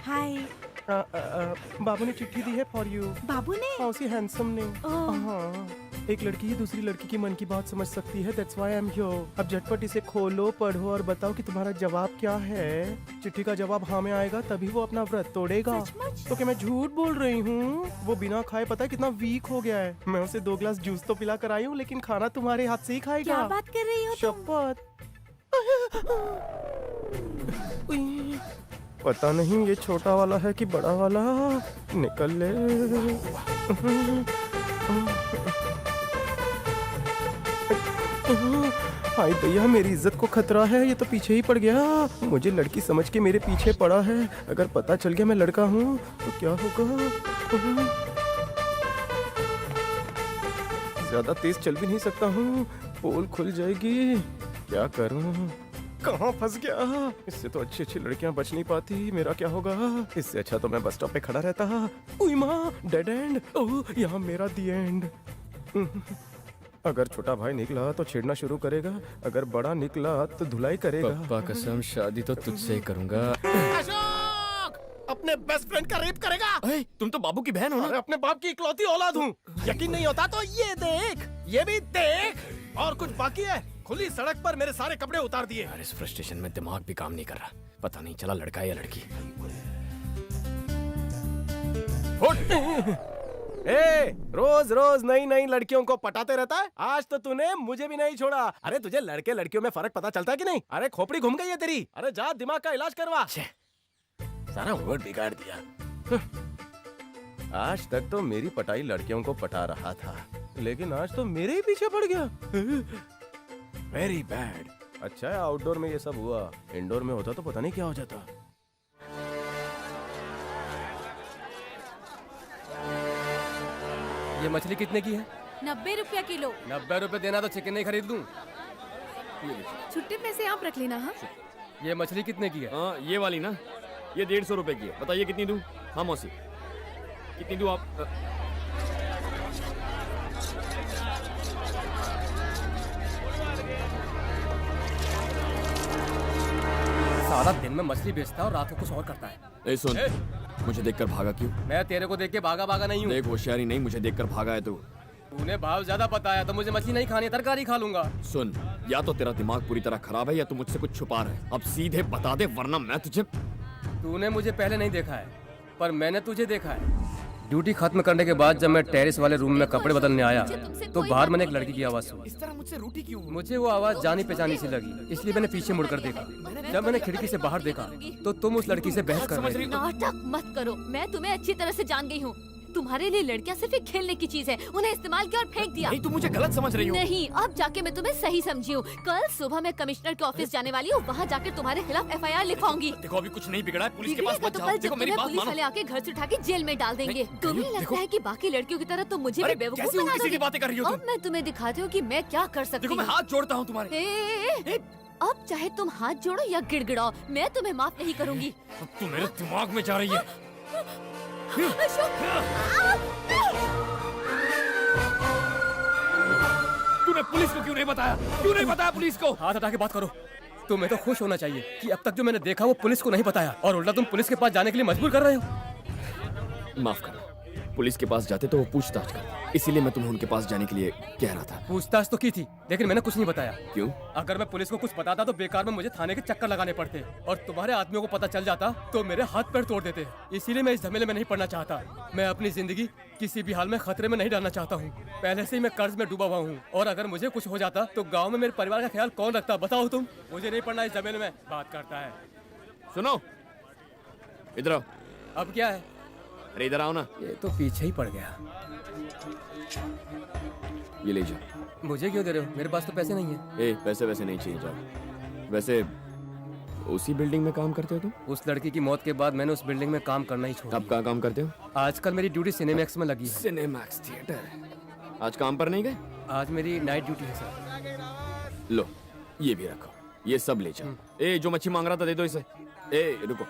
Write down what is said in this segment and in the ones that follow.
हाय। बाबू ने चिट्ठी दी है फॉर यू। बाबू ने? हाँ, उसी हैंडसम ने। हाँ, एक लड़की ही दूसरी लड़की की मन की बात समझ सकती है। That's why I am here. अब झटपट इसे खोलो, पढ़ो और बताओ कि तुम्हारा जवाब क्या है। चिट्ठी का जवाब हाँ में आएगा तभी वो अपना व्रत तोड़ेगा। सचमुच? तो क्या मैं झूठ बोल रही हूँ? वो बिना खाए पता है कितना वीक हो गया है। मैं उसे 2 ग्लास जूस तो पिला कर आई हूँ, लेकिन खाना तुम्हारे हाथ से ही खाएगा। क्या बात कर रही हो तुम? शपथ। पता नहीं ये छोटा वाला है कि बड़ा वाला। निकल ले। हाय भैया, मेरी इज्जत को खतरा है। ये तो पीछे ही पड़ गया। मुझे लड़की समझ के मेरे पीछे पड़ा है। अगर पता चल गया मैं लड़का हूँ तो क्या होगा? ज्यादा तेज चल भी नहीं सकता हूँ, पोल खुल जाएगी। क्या करूँ? कहाँ फंस गया? इससे तो अच्छी अच्छी लड़कियां बच नहीं पाती। मेरा क्या होगा? इससे अच्छा तो मैं बस स्टॉप पे खड़ा रहता। उई माँ, डेड एंड। ओह, यहाँ मेरा दी एंड। अगर छोटा भाई निकला तो छेड़ना शुरू करेगा, अगर बड़ा निकला तो धुलाई करेगा। पप्पा कसम, शादी तो तुझसे ही करूंगा। अशोक, अपने बेस्ट फ्रेंड का रेप करेगा? अरे, तुम तो बाबू की बहन हो ना? अरे अपने बाप की इकलौती औलाद हूँ। यकीन नहीं होता तो ये देख, ये भी देख। और कुछ बाकी है? खुली सड़क पर मेरे सारे कपड़े उतार दिए। यार, इस फ्रस्ट्रेशन में दिमाग भी काम नहीं कर रहा। पता नहीं चला लड़का है या लड़की। ए, रोज रोज नई नई लड़कियों को पटाते रहता है। आज तो तूने मुझे भी नहीं छोड़ा। अरे तुझे लड़के लड़कियों में फर्क पता चलता है कि नहीं? अरे खोपड़ी घूम गई है तेरी। अरे जा दिमाग का इलाज करवा। सारा वर्ड बिगाड़ दिया। आज तक तो मेरी पटाई लड़कियों को पटा रहा था, लेकिन आज तो मेरे ही पीछे पड़ गया। Very bad. अच्छा है आउटडोर में ये सब हुआ, इंडोर में होता तो पता नहीं क्या हो जाता। ये मछली कितने की है? 90 रुपया किलो। 90 रुपए देना तो चिकन नहीं खरीद लूं। छुट्टे में से आप रख लेना। हाँ, ये मछली कितने की है? हाँ, ये वाली ना, ये 150 रुपए की है। बताइए कितनी दूं? हाँ मौसी, कितनी दूं आप? सारा दिन में मछली बेचता है और रात को कुछ और करता है। ए सुन, मुझे देखकर भागा क्यों? मैं तेरे को देख के भागा भागा नहीं हूँ। देख होशियारी नहीं, मुझे देखकर भागा है तू। तूने भाव ज्यादा बताया तो मुझे मछली नहीं खानी, तरकारी खा लूंगा। सुन, या तो तेरा दिमाग पूरी तरह खराब है या तू मुझसे कुछ छुपा रहा है। अब सीधे बता दे वरना मैं तुझे। तूने मुझे पहले नहीं देखा है, पर मैंने तुझे देखा है। ड्यूटी खत्म करने के बाद जब मैं टेरेस वाले रूम में कपड़े बदलने आया तो बाहर मैंने एक लड़की की आवाज सुनी। इस तरह मुझसे रूठी क्यों? मुझे वो आवाज जानी पहचानी सी लगी, इसलिए मैंने पीछे मुड़कर देखा। जब मैंने खिड़की से बाहर देखा तो तुम उस लड़की से बहस कर रहे थे। नाटक मत करो, मैं तुम्हें अच्छी तरह से जान गई हूँ। तुम्हारे लिए लड़कियां सिर्फ एक खेलने की चीज है, उन्हें इस्तेमाल किया और फेंक दिया। नहीं, तू मुझे गलत समझ रही हो। नहीं, अब जाके मैं तुम्हें सही समझी हूँ। कल सुबह मैं कमिश्नर के ऑफिस जाने वाली हूँ, वहाँ जाकर तुम्हारे खिलाफ FIR लिखवाऊंगी। देखो अभी कुछ नहीं बिगड़ा है, पुलिस के पास बिगड़ेगा मत तो जाओ। कल जब देखो मेरी तुम्हें बात पुलिस मानो। वाले आके घर से उठा के जेल में डाल देंगे। नहीं, तुम्हें देखो। लगता है कि बाकी लड़कियों की तरह तुम मुझे भी अरे, बेवकूफ कैसी बना उल्टी-सीधी दोगे? बातें कर रही हो तुम? अब मैं तुम्हें दिखाती हूँ कि मैं क्या कर सकती देखो हूँ। मैं हाथ जोड़ता हूँ तुम्हारे। ए, अब चाहे तुम हाथ जोड़ो या गिड़गिड़ाओ, मैं तुम्हें माफ नहीं करूंगी। अब तू मेरे दिमाग में जा रही है। तूने पुलिस को क्यों नहीं बताया? क्यों नहीं बताया पुलिस को? हाथ हटा के बात करो। तुम्हें तो खुश होना चाहिए कि अब तक जो मैंने देखा वो पुलिस को नहीं बताया, और उल्टा तुम पुलिस के पास जाने के लिए मजबूर कर रहे हो। माफ करना, पुलिस के पास जाते तो वो पूछताछ करते, इसीलिए मैं तुम्हें उनके पास जाने के लिए कह रहा था। पूछताछ तो की थी, लेकिन मैंने कुछ नहीं बताया। क्यों? अगर मैं पुलिस को कुछ बताता तो बेकार में मुझे थाने के चक्कर लगाने पड़ते, और तुम्हारे आदमियों को पता चल जाता तो मेरे हाथ पैर तोड़ देते। इसीलिए मैं इस झमेले में नहीं पड़ना चाहता। मैं अपनी जिंदगी किसी भी हाल में खतरे में नहीं डालना चाहता हूँ। पहले से ही मैं कर्ज में डूबा हुआ हूँ, और अगर मुझे कुछ हो जाता तो गाँव में मेरे परिवार का ख्याल कौन रखता? बताओ तुम। मुझे नहीं पड़ना इस झमेले में। बात करता है। सुनो, इधर आओ। अब क्या है? अरे इधर आओ ना। ये तो पीछे ही पड़ गया। ये ले जाओ। मुझे क्यों दे रहे हो? मेरे पास तो पैसे नहीं है। ए, पैसे वैसे नहीं चाहिए, जाओ। वैसे उसी बिल्डिंग में काम करते हो तुम? उस लड़की की मौत के बाद मैंने उस बिल्डिंग में काम करना ही छोड़ा। अब कहाँ काम करते हो? आजकल मेरी ड्यूटी सिनेमैक्स में लगी है। Cinemax theatre. आज काम पर नहीं गए? आज मेरी नाइट ड्यूटी है सर। लो, ये भी रखो, ये सब ले जाओ। ए, जो मच्छी मांग रहा था दे दो इसे। ए, रुको,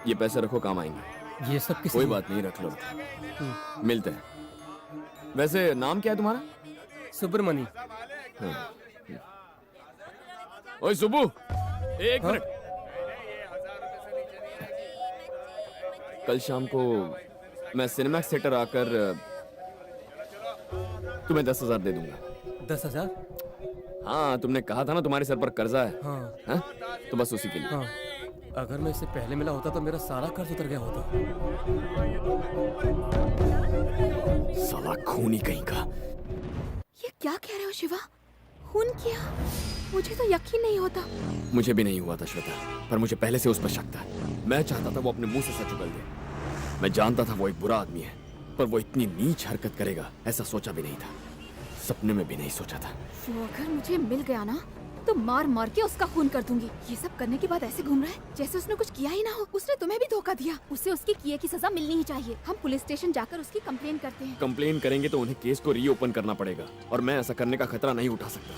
ये पैसे रखो, काम आएंगे। ये सब किस कोई बात नहीं, रख लो, मिलते हैं। वैसे नाम क्या है तुम्हारा? सुब्रमणी। ओए सुब्बू, एक हाँ? मिनट। कल शाम को मैं सिनेमा थिएटर आकर तुम्हें 10,000 दे दूंगा। 10,000? हाँ, तुमने कहा था ना तुम्हारे सर पर कर्जा है। हाँ हाँ? तो बस उसी के लिए। हाँ। अगर मैं इससे पहले मिला होता तो मेरा सारा कर्ज उतर गया होता। साला खूनी कहीं का। ये क्या कह रहे हो शिवा? खून किया? मुझे तो यकीन नहीं होता। मुझे भी नहीं हुआ था श्वेता, पर मुझे पहले से उस पर शक था। मैं चाहता था वो अपने मुंह से सच उगल दे। मैं जानता था वो एक बुरा आदमी है, पर वो इतनी नीच हरकत करेगा ऐसा सोचा भी नहीं था। सपने में भी नहीं सोचा था। जो अगर मुझे मिल गया ना तो मार मार के उसका खून कर दूंगी। ये सब करने के बाद ऐसे घूम रहा है जैसे उसने कुछ किया ही ना हो। उसने तुम्हें भी धोखा दिया। उसे उसके किए की सजा मिलनी ही चाहिए। हम पुलिस स्टेशन जाकर उसकी कंप्लेन करते हैं। कंप्लेन करेंगे तो उन्हें केस को रीओपन करना पड़ेगा, और मैं ऐसा करने का खतरा नहीं उठा सकता।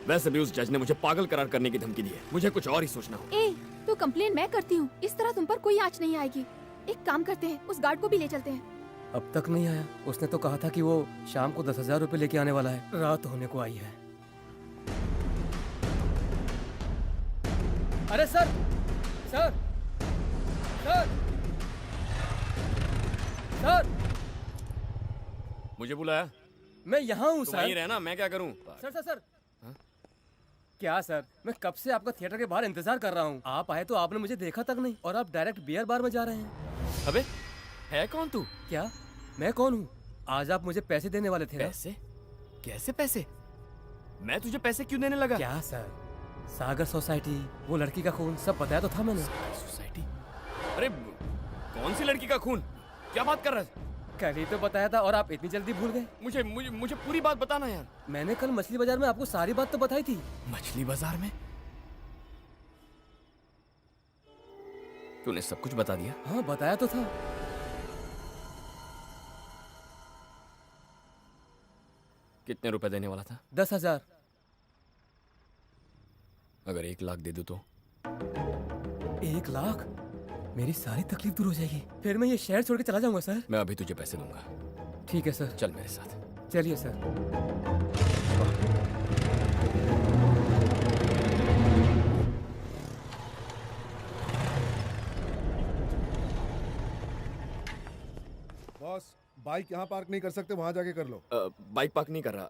वैसे भी उस जज ने मुझे पागल करार करने की धमकी दी है। मुझे कुछ और ही सोचना हो। ए, तो कंप्लेन मैं करती हूँ। इस तरह तुम पर कोई आँच नहीं आएगी। एक काम करते हैं, उस गार्ड को भी ले चलते हैं। अब तक नहीं आया। उसने तो कहा था कि वो शाम को 10,000 रुपए लेके आने वाला है। रात होने को आई है। अरे सर, सर, सर, सर, मुझे बुलाया? मैं यहाँ हूँ तुम वहीं सर। रहना, मैं क्या करूँ? Sir sir sir. क्या सर, मैं कब से आपका थिएटर के बाहर इंतजार कर रहा हूँ। आप आए तो आपने मुझे देखा तक नहीं, और आप डायरेक्ट बियर बार में जा रहे हैं। अबे, है कौन तू? क्या? मैं कौन हूँ? आज आप मुझे पैसे देने वाले थे ना? पैसे? कैसे पैसे? मैं तुझे पैसे क्यों देने लगा? क्या सर, सागर सोसाइटी, वो लड़की का खून, सब बताया तो था मैंने। सोसाइटी? अरे कौन सी लड़की का खून? क्या बात कर रहा है? कल ही तो बताया था और आप इतनी जल्दी भूल गए। मुझे मुझे मुझे पूरी बात बताना यार। मैंने कल मछली बाजार में आपको सारी बात तो बताई थी। मछली बाजार में? तूने सब कुछ बता दिया? हाँ, बताया तो था। कितने रुपए देने वाला था? 10,000। अगर 1 लाख दे दूं तो? 1 लाख? मेरी सारी तकलीफ दूर हो जाएगी। फिर मैं ये शहर छोड़ के चला जाऊंगा सर। मैं अभी तुझे पैसे दूंगा। ठीक है सर। चल मेरे साथ। चलिए सर। बॉस, बाइक यहाँ पार्क नहीं कर सकते, वहाँ जाके कर लो। बाइक पार्क नहीं कर रहा।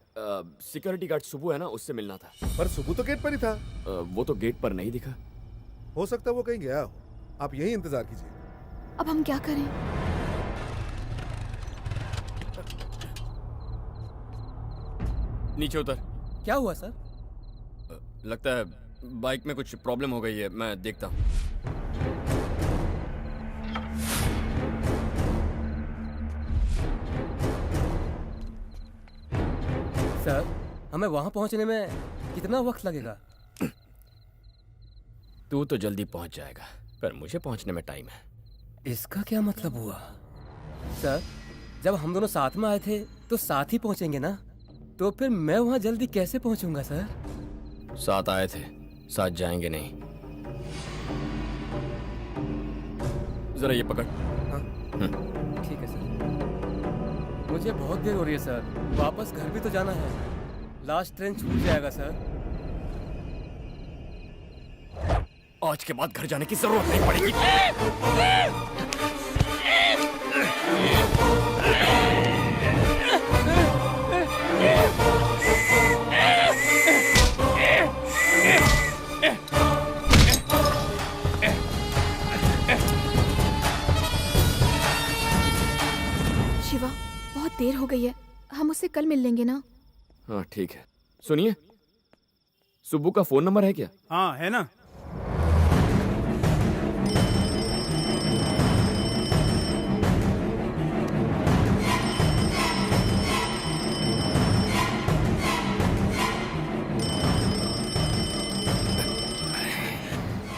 सिक्योरिटी गार्ड सुबह है ना, उससे मिलना था। पर सुबह तो गेट पर ही था। वो तो गेट पर नहीं दिखा। हो सकता है वो कहीं गया हो। आप यही इंतजार कीजिए। अब हम क्या करें? नीचे उतर। क्या हुआ सर? लगता है बाइक में कुछ प्रॉब्लम हो गई है, मैं देखता हूँ। सर, हमें वहां पहुंचने में कितना वक्त लगेगा? तू तो जल्दी पहुंच जाएगा, पर मुझे पहुंचने में टाइम है। इसका क्या मतलब हुआ? सर, जब हम दोनों साथ में आए थे तो साथ ही पहुंचेंगे ना? तो फिर मैं वहां जल्दी कैसे पहुंचूंगा सर? साथ आए थे, साथ जाएंगे नहीं। जरा ये पकड़। हाँ, ठीक है सर। मुझे बहुत देर हो रही है सर। वापस घर भी तो जाना है। लास्ट ट्रेन छूट जाएगा सर। आज के बाद घर जाने की जरूरत नहीं पड़ेगी। शिवा, बहुत देर हो गई है। हम उससे कल मिल लेंगे ना? हाँ ठीक है। सुनिए, सुब्बू का फोन नंबर है क्या? हाँ है ना।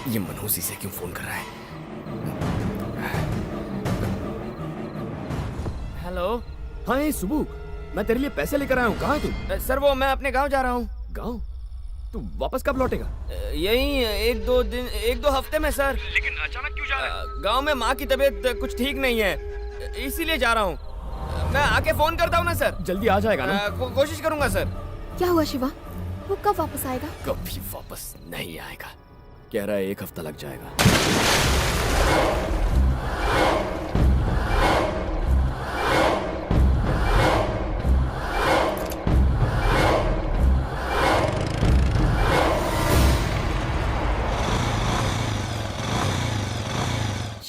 ये मनहूसी से क्यों फोन कर रहा है? हेलो। हाँ ये सुब्बू, मैं तेरे लिए पैसे लेकर आया हूँ। कहाँ है तू? सर वो मैं अपने गांव जा रहा हूँ। गाँव? तू वापस कब लौटेगा? यही 1-2 हफ्ते में सर। लेकिन अचानक क्यों जा रहा है? गांव में माँ की तबीयत कुछ ठीक नहीं है, इसीलिए जा रहा हूँ। मैं आके फोन करता हूँ ना सर। जल्दी आ जाएगा ना? कोशिश करूंगा सर। क्या हुआ शिवा? वो कब वापस आएगा? कभी वापस नहीं आएगा। कह रहा है 1 हफ्ता लग जाएगा।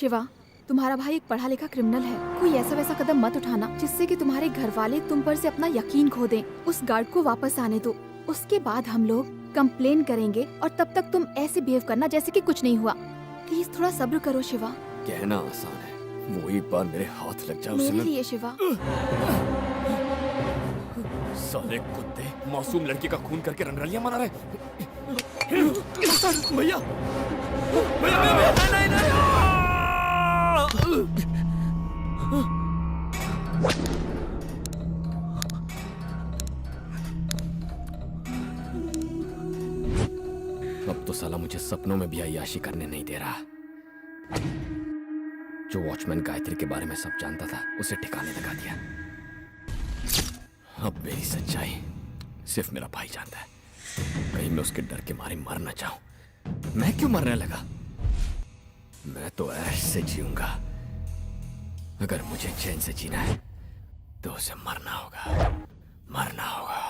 शिवा, तुम्हारा भाई एक पढ़ा लिखा क्रिमिनल है। कोई ऐसा वैसा कदम मत उठाना जिससे कि तुम्हारे घर वाले तुम पर से अपना यकीन खो दें। उस गार्ड को वापस आने दो, उसके बाद हम लोग कंप्लेन करेंगे और तब तक तुम ऐसे बिहेव करना जैसे कि कुछ नहीं हुआ। प्लीज थोड़ा सब्र करो शिवा। कहना आसान है, वो एक बार मेरे हाथ लग जाए मेरे लिए शिवा। साले कुत्ते मासूम लड़की का खून करके रंगरलियां मना रहे। भैया भैया अब तो साला मुझे सपनों में भी अय्याशी करने नहीं दे रहा। जो वॉचमैन गायत्री के बारे में सब जानता था उसे ठिकाने लगा दिया। अब मेरी सच्चाई सिर्फ मेरा भाई जानता है। कहीं मैं उसके डर के मारे मर ना जाऊं। मैं क्यों मरने लगा? मैं तो ऐसे जीऊंगा। अगर मुझे चैन से जीना है तो उसे मरना होगा, मरना होगा।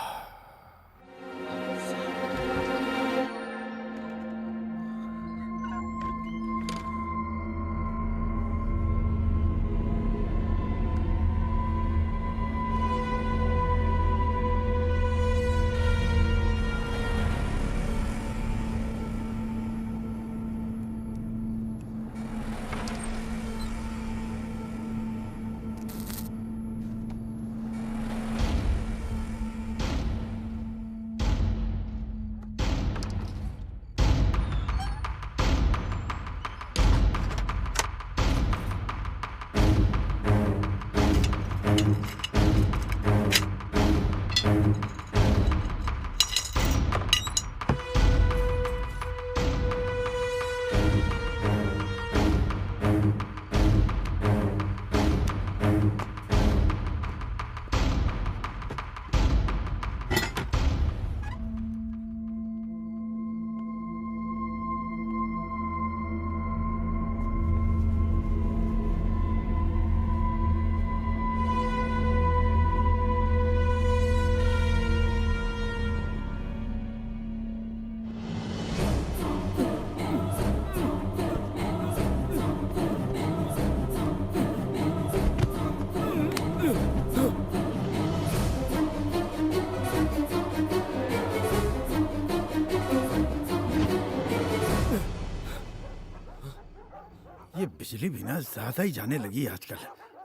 ये बिजली भी ना ज्यादा ही जाने लगी आजकल।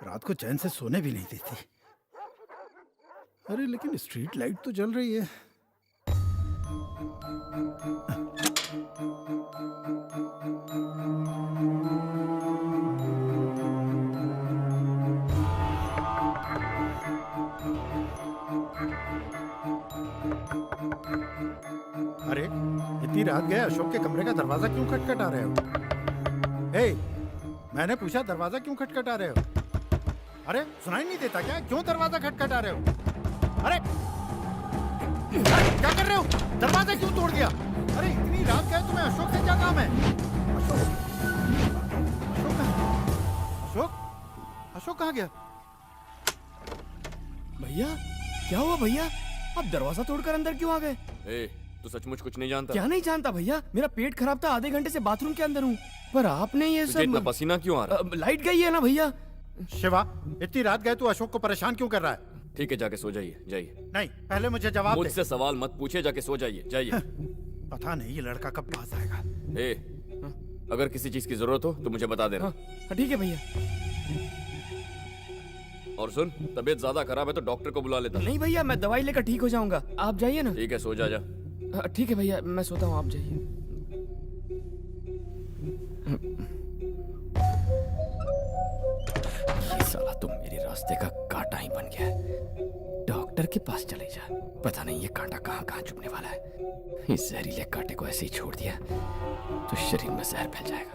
रात को चैन से सोने भी नहीं देती। अरे लेकिन स्ट्रीट लाइट तो जल रही है। अरे इतनी रात गए अशोक के कमरे का दरवाजा क्यों खटखटा रहे हो? हे, मैंने पूछा दरवाजा क्यों खटखटा रहे हो? अरे सुनाई नहीं देता क्या? क्यों दरवाजा खटखटा रहे हो? अरे क्या कर रहे हो? दरवाजा क्यों तोड़ दिया? अरे इतनी रात गए तुम्हें अशोक से क्या काम है? अशोक अशोक अशोक कहाँ गया? भैया क्या हुआ भैया? आप दरवाजा तोड़कर अंदर क्यों आ गए? तू सचमुच कुछ नहीं जानता? क्या नहीं जानता भैया? मेरा पेट खराब था, आधे घंटे से बाथरूम के अंदर हूँ। पर आपने ये तुझे इतना सब पसीना क्यों आ रहा? लाइट गई है ना भैया। शिवा, इतनी रात गए तू अशोक को परेशान क्यों कर रहा है? ठीक है, जाके सो जाइए, जाइए। नहीं, पहले मुझे जवाब दे। मुझसे सवाल मत पूछिए, जाके सो जाइए, जाइए। पता नहीं ये लड़का कब पास आएगा। अगर किसी चीज की जरूरत हो तो मुझे बता देना। ठीक है भैया। और सुन, तबीयत ज्यादा खराब है तो डॉक्टर को बुला लेता। नहीं भैया, मैं दवाई लेकर ठीक हो जाऊंगा। आप जाइए ना। ठीक है, सो जा। ठीक है भैया, मैं सोता हूँ, आप जाइए। ये साला तो मेरे रास्ते का कांटा ही बन गया। डॉक्टर के पास चले जा, पता नहीं ये कांटा कहाँ कहाँ चुभने वाला है। इस जहरीले कांटे को ऐसे ही छोड़ दिया तो शरीर में जहर फैल जाएगा।